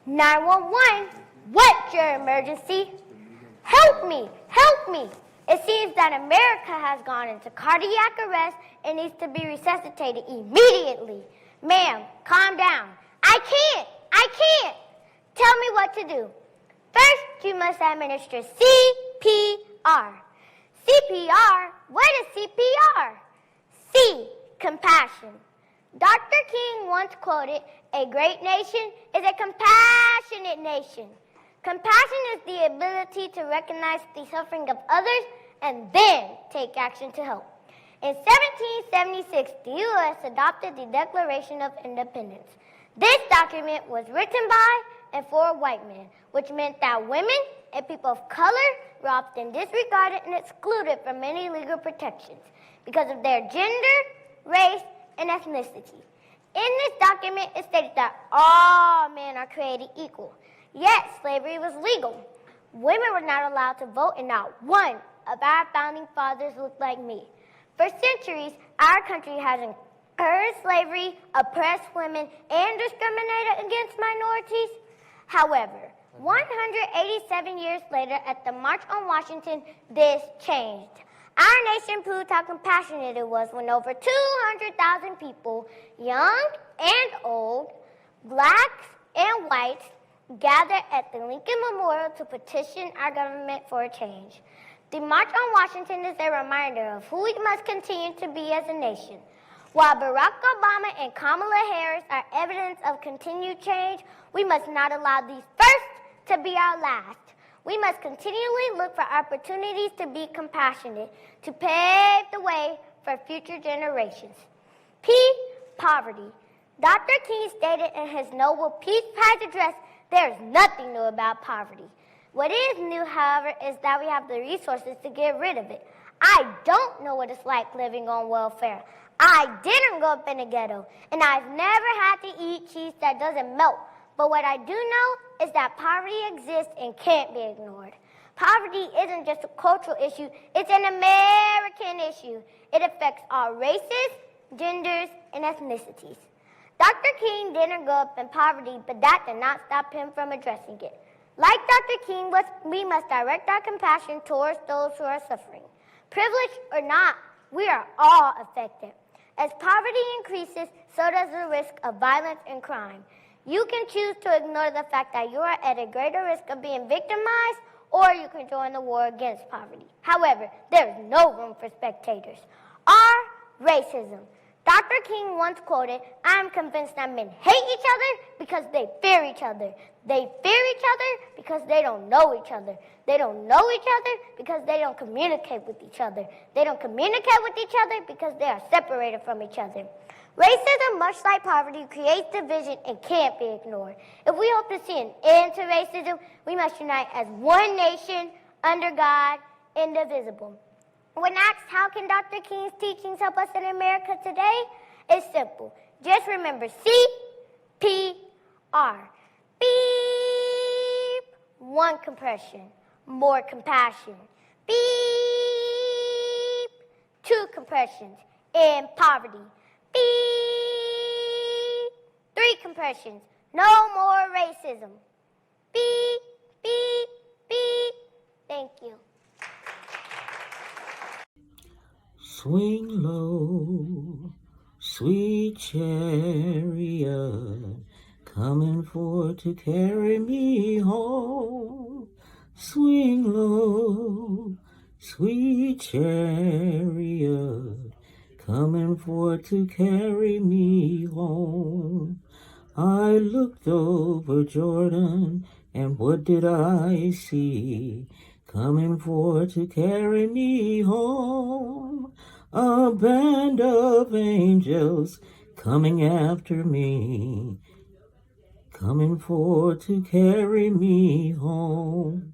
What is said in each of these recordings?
911, what's your emergency? Help me, help me. It seems that America has gone into cardiac arrest and needs to be resuscitated immediately. Ma'am, calm down. I can't. Tell me what to do. First, you must administer CPR. CPR? What is CPR? C, compassion. Dr. King once quoted, "A great nation is a compassionate nation." Compassion is the ability to recognize the suffering of others and then take action to help. In 1776, the U.S. adopted the Declaration of Independence. This document was written by and for white men, which meant that women and people of color were often disregarded and excluded from many legal protections because of their gender, race, and ethnicity. In this document, it stated that all men are created equal. Yet, slavery was legal. Women were not allowed to vote, and not one of our founding fathers looked like me. For centuries, our country has encouraged slavery, oppressed women, and discriminated against minorities. However, 187 years later, at the March on Washington, this changed. Our nation proved how compassionate it was when over 200,000 people, young and old, blacks and whites, gathered at the Lincoln Memorial to petition our government for a change. The March on Washington is a reminder of who we must continue to be as a nation. While Barack Obama and Kamala Harris are evidence of continued change, we must not allow these first to be our last. We must continually look for opportunities to be compassionate, to pave the way for future generations. P, poverty. Dr. King stated in his Nobel Peace Prize address, "There is nothing new about poverty. What is new, however, is that we have the resources to get rid of it. I don't know what it's like living on welfare. I didn't grow up in a ghetto, and I've never had to eat cheese that doesn't melt. But what I do know is that poverty exists and can't be ignored. Poverty isn't just a cultural issue, it's an American issue. It affects all races, genders, and ethnicities." Dr. King didn't grow up in poverty, but that did not stop him from addressing it. Like Dr. King, we must direct our compassion towards those who are suffering. Privileged or not, we are all affected. As poverty increases, so does the risk of violence and crime. You can choose to ignore the fact that you are at a greater risk of being victimized, or you can join the war against poverty. However, there is no room for spectators. R, racism. Dr. King once quoted, "I am convinced that men hate each other because they fear each other. They fear each other because they don't know each other. They don't know each other because they don't communicate with each other. They don't communicate with each other because they are separated from each other." Racism, much like poverty, creates division and can't be ignored. If we hope to see an end to racism, we must unite as one nation, under God, indivisible. When asked how can Dr. King's teachings help us in America today, it's simple. Just remember CPR. Beep. One compression. More compassion. Beep. Two compressions. In poverty. Beep. Three compressions. No more racism. Beep, beep, beep. Thank you. Swing low, sweet chariot, coming for to carry me home. Swing low, sweet chariot, coming for to carry me home. I looked over Jordan, and what did I see? Coming for to carry me home. A band of angels coming after me, coming for to carry me home.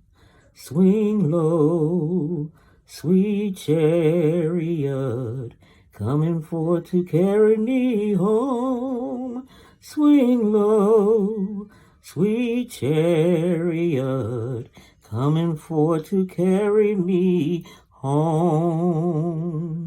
Swing low, sweet chariot, coming for to carry me home. Swing low, sweet chariot, coming for to carry me home.